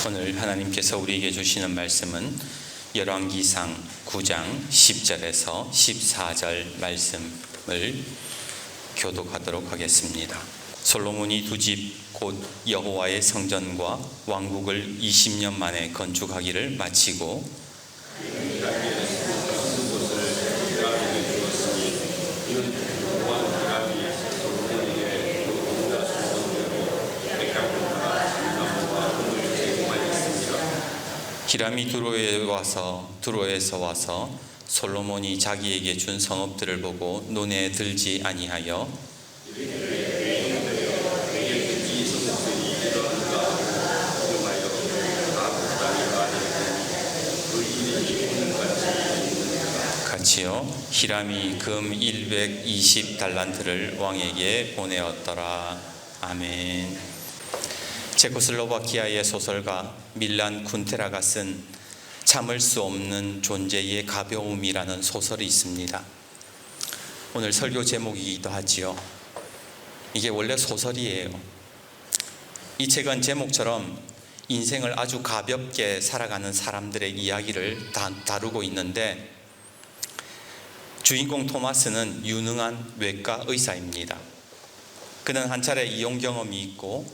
오늘 하나님께서 우리에게 주시는 말씀은 열왕기상 9장 10절에서 14절 말씀을 교독하도록 하겠습니다. 솔로몬이 두 집 곧 여호와의 성전과 왕국을 20년 만에 건축하기를 마치고 히람이 두로에서 와서 솔로몬이 자기에게 준 성읍들을 보고 눈에 들지 아니하여 같이요. 히람이 금 120달란트를 왕에게 보내었더라. 아멘. 체코슬로바키아의 소설가 밀란 쿤테라가 쓴 참을 수 없는 존재의 가벼움이라는 소설이 있습니다. 오늘 설교 제목이기도 하지요. 이게 원래 소설이에요. 이 책은 제목처럼 인생을 아주 가볍게 살아가는 사람들의 이야기를 다루고 있는데, 주인공 토마스는 유능한 외과 의사입니다. 그는 한 차례 이혼 경험이 있고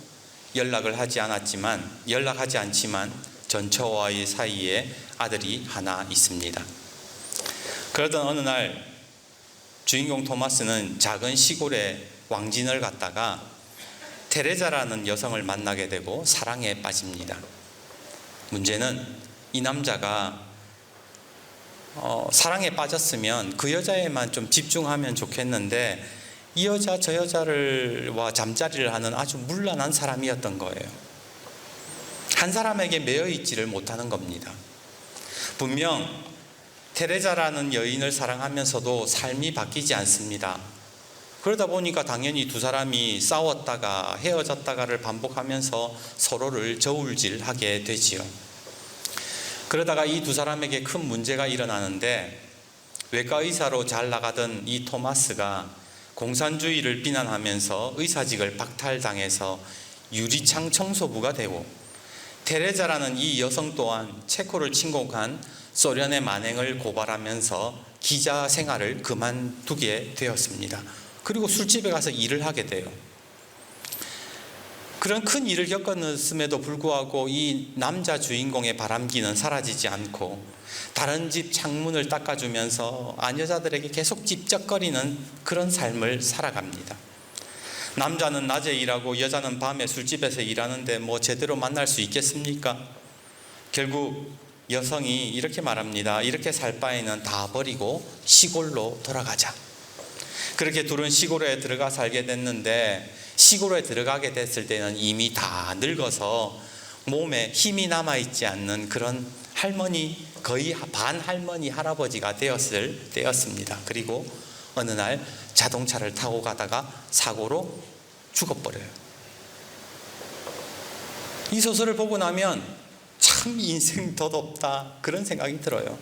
연락하지 않지만 전처와의 사이에 아들이 하나 있습니다. 그러던 어느 날 주인공 토마스는 작은 시골에 왕진을 갔다가 테레자라는 여성을 만나게 되고 사랑에 빠집니다. 문제는 이 남자가 사랑에 빠졌으면 그 여자에만 좀 집중하면 좋겠는데 이 여자 저 여자와 잠자리를 하는 아주 문란한 사람이었던 거예요. 한 사람에게 매여 있지를 못하는 겁니다. 분명 테레자라는 여인을 사랑하면서도 삶이 바뀌지 않습니다. 그러다 보니까 당연히 두 사람이 싸웠다가 헤어졌다가를 반복하면서 서로를 저울질하게 되지요. 그러다가 이 두 사람에게 큰 문제가 일어나는데, 외과 의사로 잘 나가던 이 토마스가 공산주의를 비난하면서 의사직을 박탈당해서 유리창 청소부가 되고, 테레자라는 이 여성 또한 체코를 침공한 소련의 만행을 고발하면서 기자 생활을 그만두게 되었습니다. 그리고 술집에 가서 일을 하게 돼요. 그런 큰 일을 겪었음에도 불구하고 이 남자 주인공의 바람기는 사라지지 않고 다른 집 창문을 닦아주면서 아녀자들에게 계속 찝쩍거리는 그런 삶을 살아갑니다. 남자는 낮에 일하고 여자는 밤에 술집에서 일하는데 뭐 제대로 만날 수 있겠습니까? 결국 여성이 이렇게 말합니다. 이렇게 살 바에는 다 버리고 시골로 돌아가자. 그렇게 둘은 시골에 들어가 살게 됐는데, 시골에 들어가게 됐을 때는 이미 다 늙어서 몸에 힘이 남아있지 않는 그런 할머니, 거의 반할머니 할아버지가 되었을 때였습니다. 그리고 어느 날 자동차를 타고 가다가 사고로 죽어버려요. 이 소설을 보고 나면 참 인생 덧없다 그런 생각이 들어요.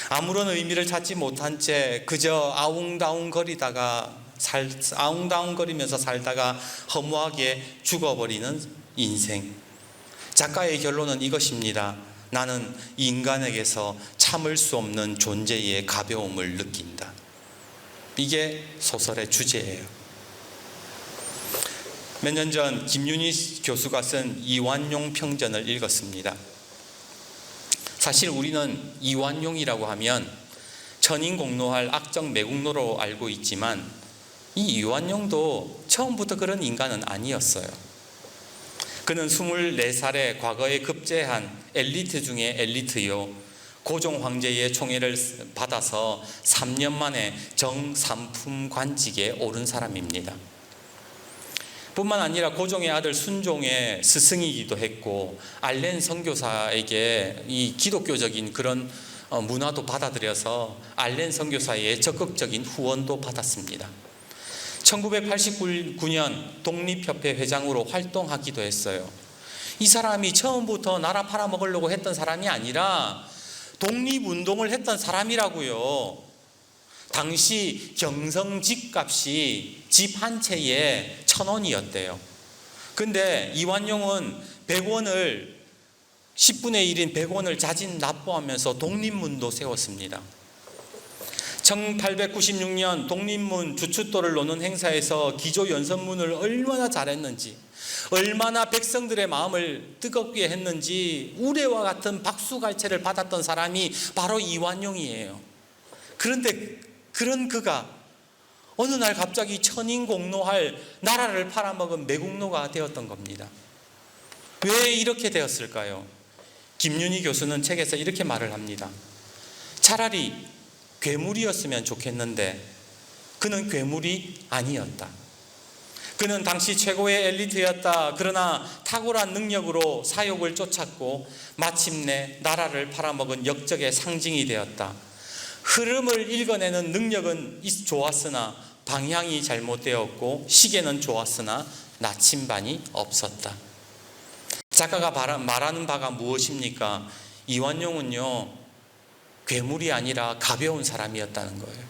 아무런 의미를 찾지 못한 채 그저 아웅다웅거리면서 살다가 허무하게 죽어버리는 인생. 작가의 결론은 이것입니다. 나는 인간에게서 참을 수 없는 존재의 가벼움을 느낀다. 이게 소설의 주제예요. 몇 년 전 김윤희 교수가 쓴 이완용 평전을 읽었습니다. 사실 우리는 이완용이라고 하면 천인공노할 악적 매국노로 알고 있지만 이 이완용도 처음부터 그런 인간은 아니었어요. 그는 24살에 과거에 급제한 엘리트 중에 엘리트요, 고종 황제의 총애를 받아서 3년 만에 정삼품 관직에 오른 사람입니다. 뿐만 아니라 고종의 아들 순종의 스승이기도 했고, 알렌 선교사에게 이 기독교적인 그런 문화도 받아들여서 알렌 선교사의 적극적인 후원도 받았습니다. 1989년 독립협회 회장으로 활동하기도 했어요. 이 사람이 처음부터 나라 팔아먹으려고 했던 사람이 아니라 독립운동을 했던 사람이라고요. 당시 경성 집값이 집 한 채에 1,000원이었대요. 근데 이완용은 100원을 10분의 1인 100원을 자진 납부하면서 독립문도 세웠습니다. 1896년 독립문 주춧돌을 놓는 행사에서 기조 연설문을 얼마나 잘했는지, 얼마나 백성들의 마음을 뜨겁게 했는지 우레와 같은 박수갈채를 받았던 사람이 바로 이완용이에요. 그런데 그런 그가 어느 날 갑자기 천인공노할 나라를 팔아먹은 매국노가 되었던 겁니다. 왜 이렇게 되었을까요? 김윤희 교수는 책에서 이렇게 말을 합니다. 차라리 괴물이었으면 좋겠는데 그는 괴물이 아니었다. 그는 당시 최고의 엘리트였다. 그러나 탁월한 능력으로 사욕을 쫓았고 마침내 나라를 팔아먹은 역적의 상징이 되었다. 흐름을 읽어내는 능력은 좋았으나 방향이 잘못되었고 시계는 좋았으나 나침반이 없었다. 작가가 말하는 바가 무엇입니까? 이완용은요, 괴물이 아니라 가벼운 사람이었다는 거예요.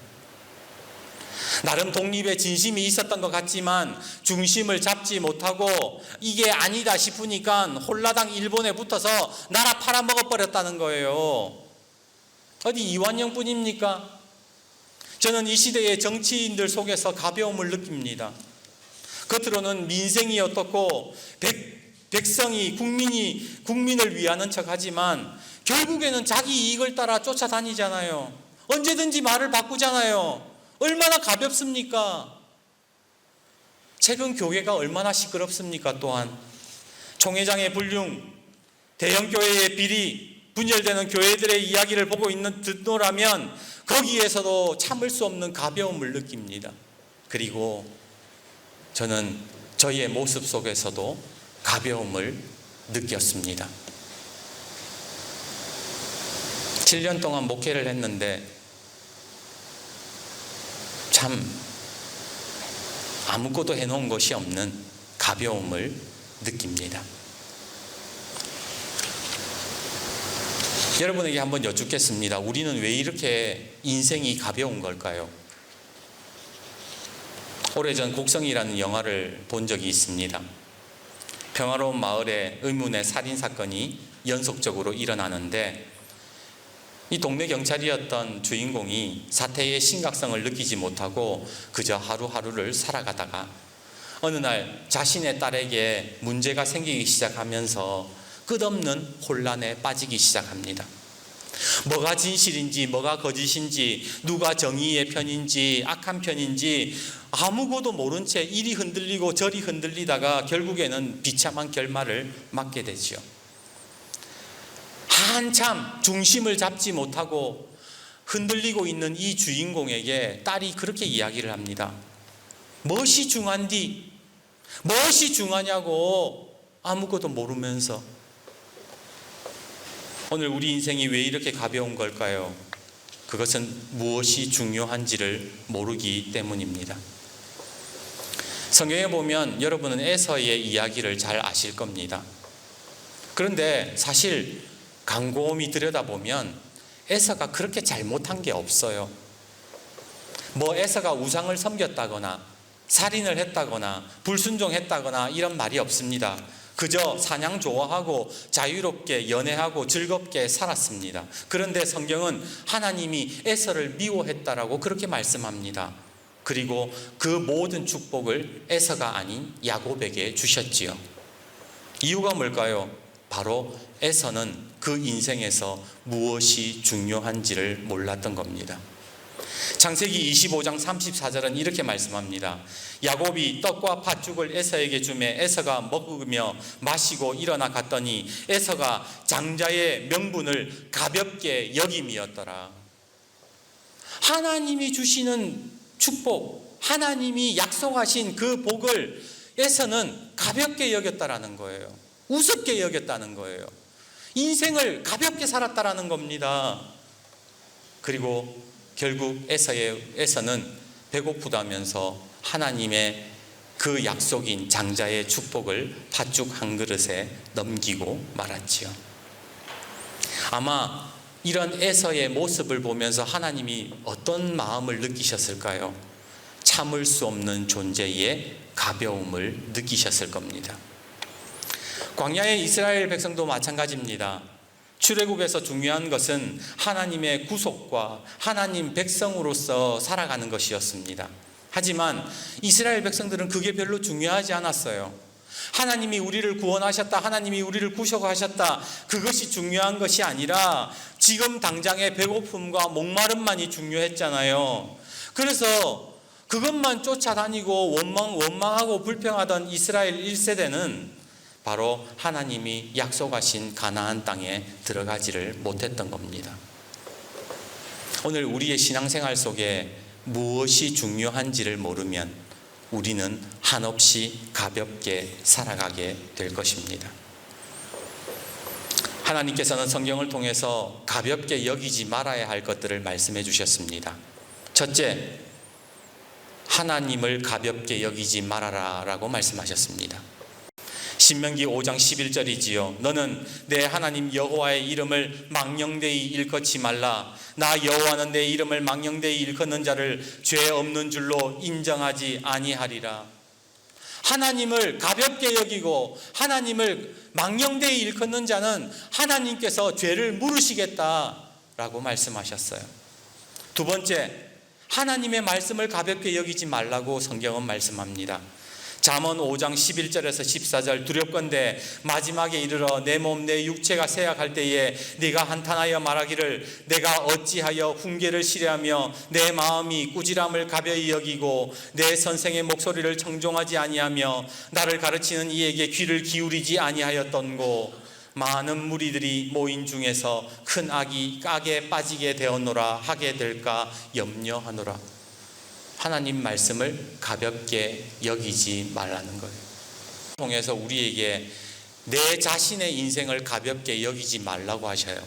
나름 독립에 진심이 있었던 것 같지만 중심을 잡지 못하고 이게 아니다 싶으니까 홀라당 일본에 붙어서 나라 팔아먹어버렸다는 거예요. 어디 이완용뿐입니까? 저는 이 시대의 정치인들 속에서 가벼움을 느낍니다. 겉으로는 민생이 어떻고 백성이 국민을 위하는 척하지만 결국에는 자기 이익을 따라 쫓아다니잖아요. 언제든지 말을 바꾸잖아요. 얼마나 가볍습니까? 최근 교회가 얼마나 시끄럽습니까? 또한 총회장의 불륜, 대형교회의 비리, 분열되는 교회들의 이야기를 보고 듣노라면 거기에서도 참을 수 없는 가벼움을 느낍니다. 그리고 저는 저희의 모습 속에서도 가벼움을 느꼈습니다. 7년 동안 목회를 했는데 참 아무것도 해놓은 것이 없는 가벼움을 느낍니다. 여러분에게 한번 여쭙겠습니다. 우리는 왜 이렇게 인생이 가벼운 걸까요? 오래전 곡성이라는 영화를 본 적이 있습니다. 평화로운 마을에 의문의 살인사건이 연속적으로 일어나는데 이 동네 경찰이었던 주인공이 사태의 심각성을 느끼지 못하고 그저 하루하루를 살아가다가 어느 날 자신의 딸에게 문제가 생기기 시작하면서 끝없는 혼란에 빠지기 시작합니다. 뭐가 진실인지 뭐가 거짓인지 누가 정의의 편인지 악한 편인지 아무것도 모른 채 이리 흔들리고 저리 흔들리다가 결국에는 비참한 결말을 맞게 되죠. 한참 중심을 잡지 못하고 흔들리고 있는 이 주인공에게 딸이 그렇게 이야기를 합니다. 무엇이 중한디? 무엇이 중하냐고 아무것도 모르면서. 오늘 우리 인생이 왜 이렇게 가벼운 걸까요? 그것은 무엇이 중요한지를 모르기 때문입니다. 성경에 보면 여러분은 에서의 이야기를 잘 아실 겁니다. 그런데 사실 곰곰이 들여다보면 에서가 그렇게 잘못한 게 없어요. 뭐 에서가 우상을 섬겼다거나 살인을 했다거나 불순종했다거나 이런 말이 없습니다. 그저 사냥 좋아하고 자유롭게 연애하고 즐겁게 살았습니다. 그런데 성경은 하나님이 에서를 미워했다라고 그렇게 말씀합니다. 그리고 그 모든 축복을 에서가 아닌 야곱에게 주셨지요. 이유가 뭘까요? 바로 에서는 그 인생에서 무엇이 중요한지를 몰랐던 겁니다. 창세기 25장 34절은 이렇게 말씀합니다. 야곱이 떡과 팥죽을 에서에게 주매 에서가 먹으며 마시고 일어나 갔더니 에서가 장자의 명분을 가볍게 여김이었더라. 하나님이 주시는 축복, 하나님이 약속하신 그 복을 에서는 가볍게 여겼다라는 거예요. 우습게 여겼다는 거예요. 인생을 가볍게 살았다라는 겁니다. 그리고 결국 에서는 배고프다면서 하나님의 그 약속인 장자의 축복을 팥죽 한 그릇에 넘기고 말았지요. 아마 이런 에서의 모습을 보면서 하나님이 어떤 마음을 느끼셨을까요? 참을 수 없는 존재의 가벼움을 느끼셨을 겁니다. 광야의 이스라엘 백성도 마찬가지입니다. 출애굽에서 중요한 것은 하나님의 구속과 하나님 백성으로서 살아가는 것이었습니다. 하지만 이스라엘 백성들은 그게 별로 중요하지 않았어요. 하나님이 우리를 구원하셨다, 하나님이 우리를 구속하셨다, 그것이 중요한 것이 아니라 지금 당장의 배고픔과 목마름만이 중요했잖아요. 그래서 그것만 쫓아다니고 원망하고 불평하던 이스라엘 1세대는 바로 하나님이 약속하신 가나안 땅에 들어가지를 못했던 겁니다. 오늘 우리의 신앙생활 속에 무엇이 중요한지를 모르면 우리는 한없이 가볍게 살아가게 될 것입니다. 하나님께서는 성경을 통해서 가볍게 여기지 말아야 할 것들을 말씀해 주셨습니다. 첫째, 하나님을 가볍게 여기지 말아라 라고 말씀하셨습니다. 신명기 5장 11절이지요. 너는 내 하나님 여호와의 이름을 망령되이 일컫지 말라. 나 여호와는 내 이름을 망령되이 일컫는 자를 죄 없는 줄로 인정하지 아니하리라. 하나님을 가볍게 여기고 하나님을 망령되이 일컫는 자는 하나님께서 죄를 물으시겠다라고 말씀하셨어요. 두 번째, 하나님의 말씀을 가볍게 여기지 말라고 성경은 말씀합니다. 잠언 5장 11절에서 14절 두렵건대 마지막에 이르러 내 몸 내 육체가 쇠약할 때에 네가 한탄하여 말하기를 내가 어찌하여 훈계를 시뢰하며 내 마음이 꾸지람을 가벼이 여기고 내 선생의 목소리를 청종하지 아니하며 나를 가르치는 이에게 귀를 기울이지 아니하였던고. 많은 무리들이 모인 중에서 큰 악이 악에 빠지게 되었노라 하게 될까 염려하노라. 하나님 말씀을 가볍게 여기지 말라는 거예요. 통해서 우리에게 내 자신의 인생을 가볍게 여기지 말라고 하셔요.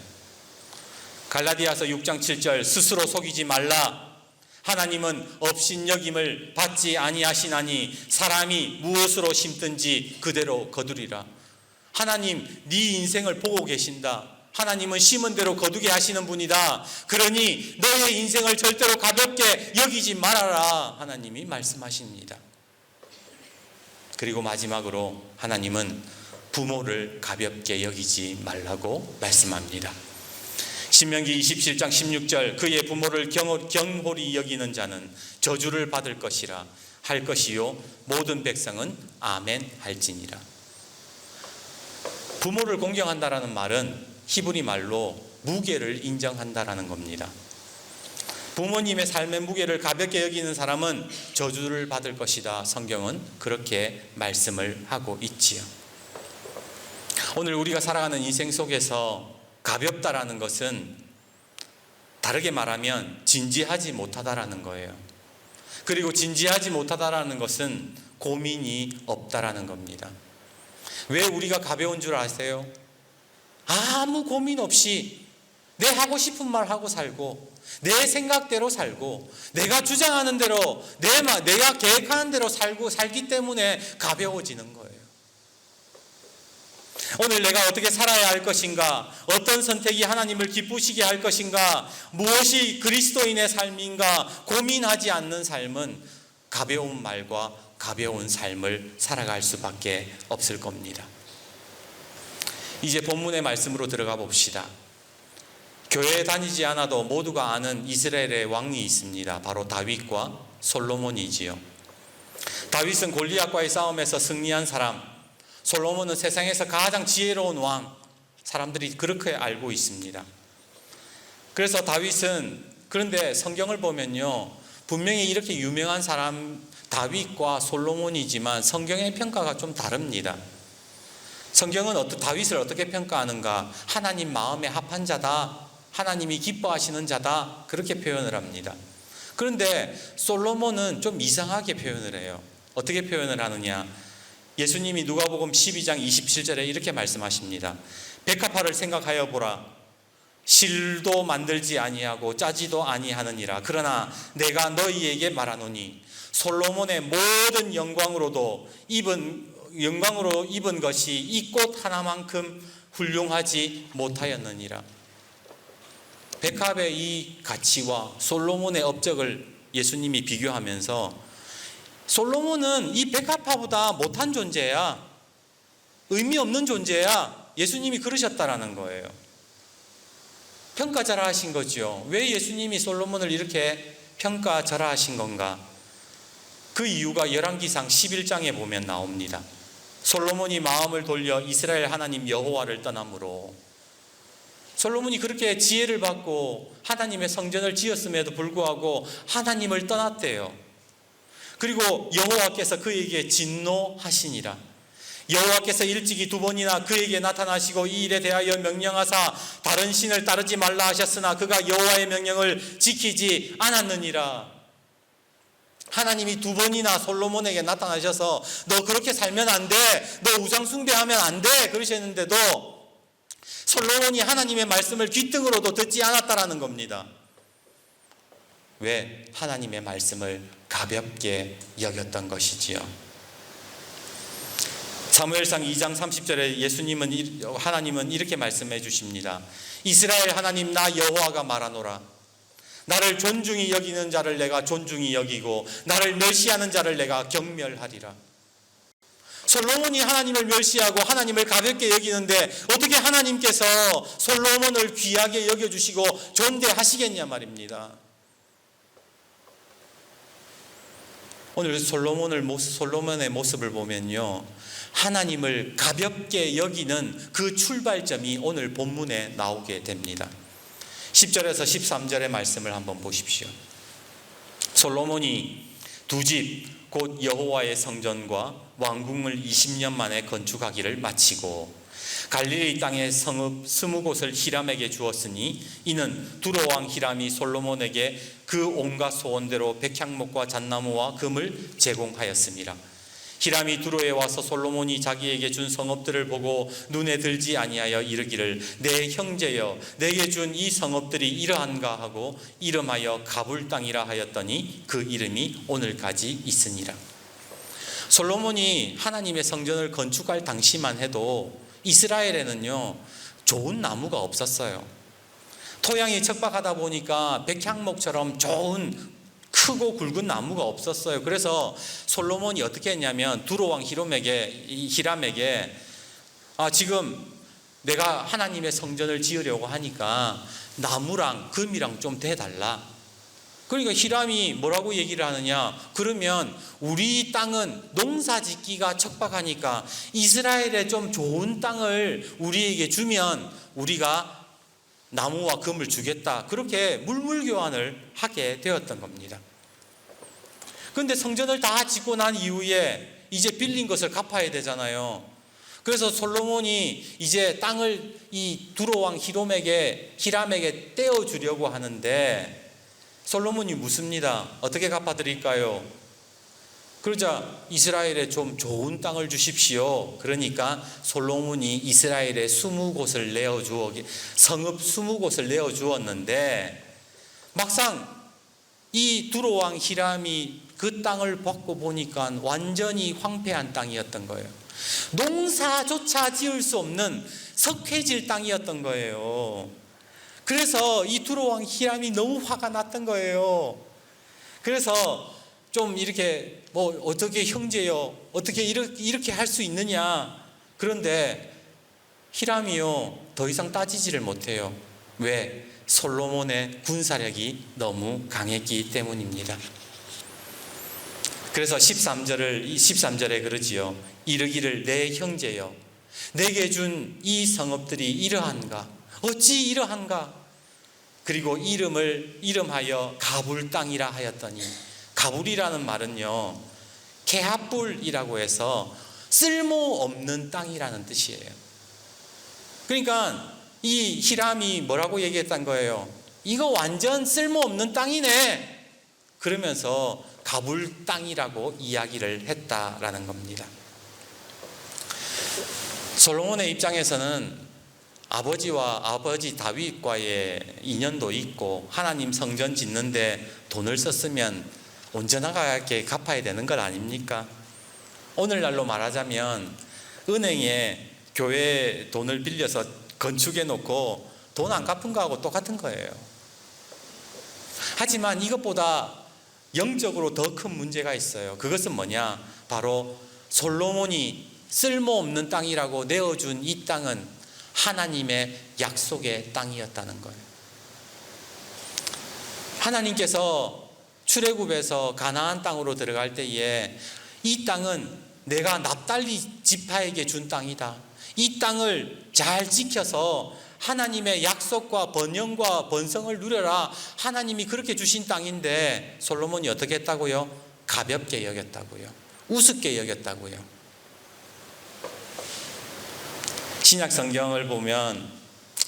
갈라디아서 6장 7절 스스로 속이지 말라. 하나님은 업신여김을 받지 아니하시나니 사람이 무엇으로 심든지 그대로 거두리라. 하나님 네 인생을 보고 계신다. 하나님은 심은 대로 거두게 하시는 분이다. 그러니 너의 인생을 절대로 가볍게 여기지 말아라. 하나님이 말씀하십니다. 그리고 마지막으로 하나님은 부모를 가볍게 여기지 말라고 말씀합니다. 신명기 27장 16절 그의 부모를 경홀히 여기는 자는 저주를 받을 것이라 할 것이요 모든 백성은 아멘 할지니라. 부모를 공경한다라는 말은 히브리 말로 무게를 인정한다라는 겁니다. 부모님의 삶의 무게를 가볍게 여기는 사람은 저주를 받을 것이다. 성경은 그렇게 말씀을 하고 있지요. 오늘 우리가 살아가는 인생 속에서 가볍다라는 것은 다르게 말하면 진지하지 못하다라는 거예요. 그리고 진지하지 못하다라는 것은 고민이 없다라는 겁니다. 왜 우리가 가벼운 줄 아세요? 아무 고민 없이 내 하고 싶은 말 하고 살고 내 생각대로 살고 내가 주장하는 대로 내가 계획하는 대로 살기 때문에 가벼워지는 거예요. 오늘 내가 어떻게 살아야 할 것인가, 어떤 선택이 하나님을 기쁘시게 할 것인가, 무엇이 그리스도인의 삶인가 고민하지 않는 삶은 가벼운 말과 가벼운 삶을 살아갈 수밖에 없을 겁니다. 이제 본문의 말씀으로 들어가 봅시다. 교회에 다니지 않아도 모두가 아는 이스라엘의 왕이 있습니다. 바로 다윗과 솔로몬이지요. 다윗은 골리앗과의 싸움에서 승리한 사람, 솔로몬은 세상에서 가장 지혜로운 왕, 사람들이 그렇게 알고 있습니다. 그래서 다윗은, 그런데 성경을 보면요, 분명히 이렇게 유명한 사람 다윗과 솔로몬이지만 성경의 평가가 좀 다릅니다. 성경은 다윗을 어떻게 평가하는가? 하나님 마음에 합한 자다, 하나님이 기뻐하시는 자다, 그렇게 표현을 합니다. 그런데 솔로몬은 좀 이상하게 표현을 해요. 어떻게 표현을 하느냐? 예수님이 누가복음 12장 27절에 이렇게 말씀하십니다. 백합화를 생각하여 보라. 실도 만들지 아니하고 짜지도 아니하느니라. 그러나 내가 너희에게 말하노니 솔로몬의 모든 영광으로 입은 것이 이 꽃 하나만큼 훌륭하지 못하였느니라. 백합의 이 가치와 솔로몬의 업적을 예수님이 비교하면서 솔로몬은 이 백합화보다 못한 존재야. 의미 없는 존재야. 예수님이 그러셨다라는 거예요. 평가절하하신 거죠. 왜 예수님이 솔로몬을 이렇게 평가절하하신 건가? 그 이유가 열왕기상 11장에 보면 나옵니다. 솔로몬이 마음을 돌려 이스라엘 하나님 여호와를 떠남으로, 솔로몬이 그렇게 지혜를 받고 하나님의 성전을 지었음에도 불구하고 하나님을 떠났대요. 그리고 여호와께서 그에게 진노하시니라. 여호와께서 일찍이 2번이나 그에게 나타나시고 이 일에 대하여 명령하사 다른 신을 따르지 말라 하셨으나 그가 여호와의 명령을 지키지 않았느니라. 하나님이 2번이나 솔로몬에게 나타나셔서 너 그렇게 살면 안 돼, 너 우상 숭배하면 안 돼 그러셨는데도 솔로몬이 하나님의 말씀을 귓등으로도 듣지 않았다라는 겁니다. 왜? 하나님의 말씀을 가볍게 여겼던 것이지요. 사무엘상 2장 30절에 하나님은 이렇게 말씀해 주십니다. 이스라엘 하나님 나 여호와가 말하노라. 나를 존중히 여기는 자를 내가 존중히 여기고 나를 멸시하는 자를 내가 경멸하리라. 솔로몬이 하나님을 멸시하고 하나님을 가볍게 여기는데 어떻게 하나님께서 솔로몬을 귀하게 여겨주시고 존대하시겠냐 말입니다. 오늘 솔로몬의 모습을 보면요, 하나님을 가볍게 여기는 그 출발점이 오늘 본문에 나오게 됩니다. 10절에서 13절의 말씀을 한번 보십시오. 솔로몬이 2집 곧 여호와의 성전과 왕궁을 20년 만에 건축하기를 마치고 갈릴리 땅의 성읍 20곳을 히람에게 주었으니 이는 두로 왕 히람이 솔로몬에게 그 온갖 소원대로 백향목과 잣나무와 금을 제공하였습니다. 히람이 두로에 와서 솔로몬이 자기에게 준 성읍들을 보고 눈에 들지 아니하여 이르기를 내 형제여 내게 준 이 성읍들이 이러한가 하고 이름하여 가불 땅이라 하였더니 그 이름이 오늘까지 있으니라. 솔로몬이 하나님의 성전을 건축할 당시만 해도 이스라엘에는요 좋은 나무가 없었어요. 토양이 척박하다 보니까 백향목처럼 좋은 크고 굵은 나무가 없었어요. 그래서 솔로몬이 어떻게 했냐면 두로왕 히람에게 지금 내가 하나님의 성전을 지으려고 하니까 나무랑 금이랑 좀 대달라. 그러니까 히람이 뭐라고 얘기를 하느냐, 그러면 우리 땅은 농사 짓기가 척박하니까 이스라엘에 좀 좋은 땅을 우리에게 주면 우리가 나무와 금을 주겠다. 그렇게 물물교환을 하게 되었던 겁니다. 그런데 성전을 다 짓고 난 이후에 이제 빌린 것을 갚아야 되잖아요. 그래서 솔로몬이 이제 땅을 이 두로왕 히람에게 떼어주려고 하는데 솔로몬이 묻습니다. 어떻게 갚아드릴까요? 그러자 이스라엘에 좀 좋은 땅을 주십시오. 그러니까 솔로몬이 이스라엘에 20곳을 성읍 20곳을 내어주었는데 막상 이 두로왕 히람이 그 땅을 받고 보니까 완전히 황폐한 땅이었던 거예요. 농사조차 지을 수 없는 석회질 땅이었던 거예요. 그래서 이 두로왕 히람이 너무 화가 났던 거예요. 그래서 좀 이렇게 어떻게 형제요, 어떻게 이렇게 할 수 있느냐. 그런데 히람이요 더 이상 따지지를 못해요. 왜? 솔로몬의 군사력이 너무 강했기 때문입니다. 그래서 13절에 그러지요. 이르기를 내 형제여 내게 준 이 성읍들이 이러한가? 어찌 이러한가? 그리고 이름하여 가불 땅이라 하였더니, 가불이라는 말은요 개합불이라고 해서 쓸모없는 땅이라는 뜻이에요. 그러니까 이 히람이 뭐라고 얘기했던 거예요? 이거 완전 쓸모없는 땅이네. 그러면서 가불 땅이라고 이야기를 했다라는 겁니다. 솔로몬의 입장에서는 아버지 다윗과의 인연도 있고 하나님 성전 짓는데 돈을 썼으면 온전하게 갚아야 되는 것 아닙니까? 오늘날로 말하자면 은행에 교회 돈을 빌려서 건축해 놓고 돈 안 갚은 거하고 똑같은 거예요. 하지만 이것보다 영적으로 더 큰 문제가 있어요. 그것은 뭐냐? 바로 솔로몬이 쓸모없는 땅이라고 내어준 이 땅은 하나님의 약속의 땅이었다는 거예요. 하나님께서 출애굽에서 가나안 땅으로 들어갈 때에 이 땅은 내가 납달리 지파에게 준 땅이다. 이 땅을 잘 지켜서 하나님의 약속과 번영과 번성을 누려라. 하나님이 그렇게 주신 땅인데 솔로몬이 어떻게 했다고요? 가볍게 여겼다고요. 우습게 여겼다고요. 신약 성경을 보면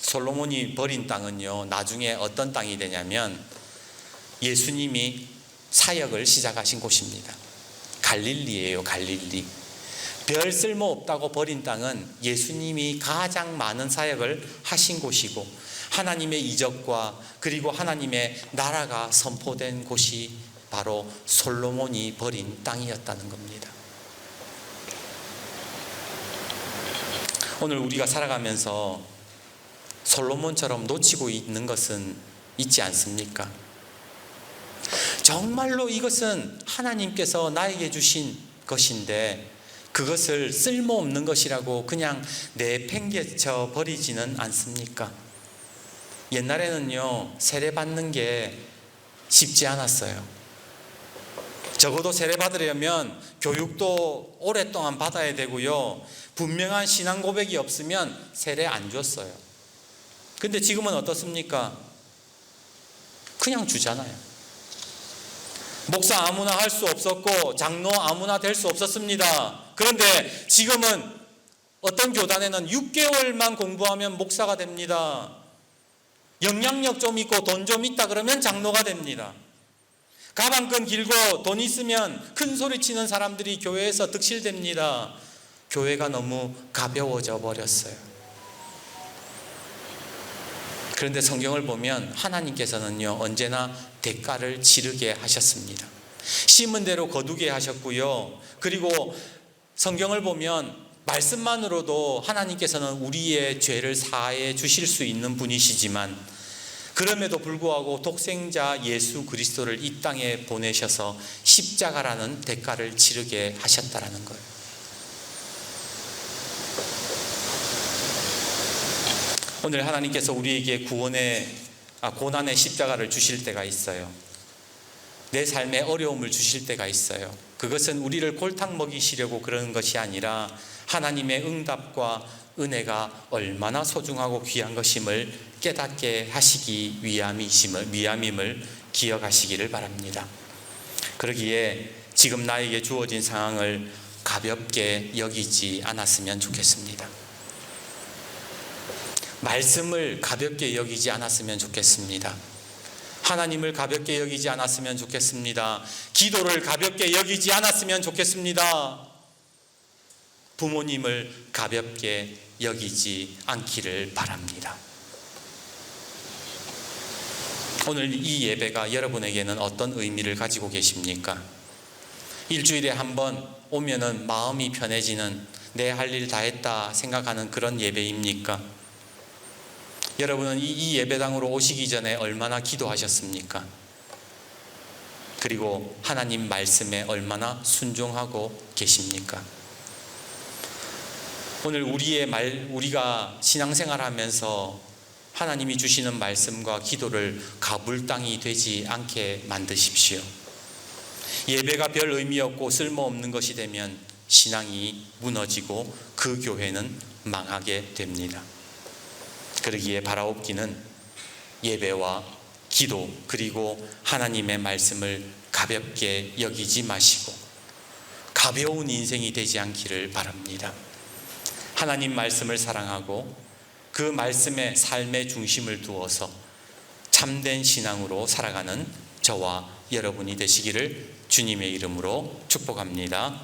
솔로몬이 버린 땅은요, 나중에 어떤 땅이 되냐면 예수님이 사역을 시작하신 곳입니다. 갈릴리예요, 갈릴리. 별 쓸모없다고 버린 땅은 예수님이 가장 많은 사역을 하신 곳이고 하나님의 이적과 그리고 하나님의 나라가 선포된 곳이 바로 솔로몬이 버린 땅이었다는 겁니다. 오늘 우리가 살아가면서 솔로몬처럼 놓치고 있는 것은 있지 않습니까? 정말로 이것은 하나님께서 나에게 주신 것인데 그것을 쓸모없는 것이라고 그냥 내팽개쳐 버리지는 않습니까? 옛날에는요, 세례받는 게 쉽지 않았어요. 적어도 세례받으려면 교육도 오랫동안 받아야 되고요, 분명한 신앙 고백이 없으면 세례 안 줬어요. 근데 지금은 어떻습니까? 그냥 주잖아요. 목사 아무나 할 수 없었고 장로 아무나 될 수 없었습니다. 그런데 지금은 어떤 교단에는 6개월만 공부하면 목사가 됩니다. 영향력 좀 있고 돈 좀 있다 그러면 장로가 됩니다. 가방끈 길고 돈 있으면 큰 소리 치는 사람들이 교회에서 득실됩니다. 교회가 너무 가벼워져 버렸어요. 그런데 성경을 보면 하나님께서는요, 언제나 대가를 치르게 하셨습니다. 심은 대로 거두게 하셨고요. 그리고 성경을 보면 말씀만으로도 하나님께서는 우리의 죄를 사해 주실 수 있는 분이시지만 그럼에도 불구하고 독생자 예수 그리스도를 이 땅에 보내셔서 십자가라는 대가를 치르게 하셨다라는 거예요. 오늘 하나님께서 우리에게 고난의 십자가를 주실 때가 있어요. 내 삶에 어려움을 주실 때가 있어요. 그것은 우리를 골탕 먹이시려고 그러는 것이 아니라 하나님의 응답과 은혜가 얼마나 소중하고 귀한 것임을 깨닫게 하시기 위함임을 기억하시기를 바랍니다. 그러기에 지금 나에게 주어진 상황을 가볍게 여기지 않았으면 좋겠습니다. 말씀을 가볍게 여기지 않았으면 좋겠습니다. 하나님을 가볍게 여기지 않았으면 좋겠습니다. 기도를 가볍게 여기지 않았으면 좋겠습니다. 부모님을 가볍게 여기지 않기를 바랍니다. 오늘 이 예배가 여러분에게는 어떤 의미를 가지고 계십니까? 일주일에 한 번 오면은 마음이 편해지는, 내 할 일 다 했다 생각하는 그런 예배입니까? 여러분은 이 예배당으로 오시기 전에 얼마나 기도하셨습니까? 그리고 하나님 말씀에 얼마나 순종하고 계십니까? 오늘 우리가 신앙생활하면서 하나님이 주시는 말씀과 기도를 가불땅이 되지 않게 만드십시오. 예배가 별 의미 없고 쓸모없는 것이 되면 신앙이 무너지고 그 교회는 망하게 됩니다. 그러기에 바라옵기는 예배와 기도 그리고 하나님의 말씀을 가볍게 여기지 마시고 가벼운 인생이 되지 않기를 바랍니다. 하나님 말씀을 사랑하고 그 말씀에 삶의 중심을 두어서 참된 신앙으로 살아가는 저와 여러분이 되시기를 주님의 이름으로 축복합니다.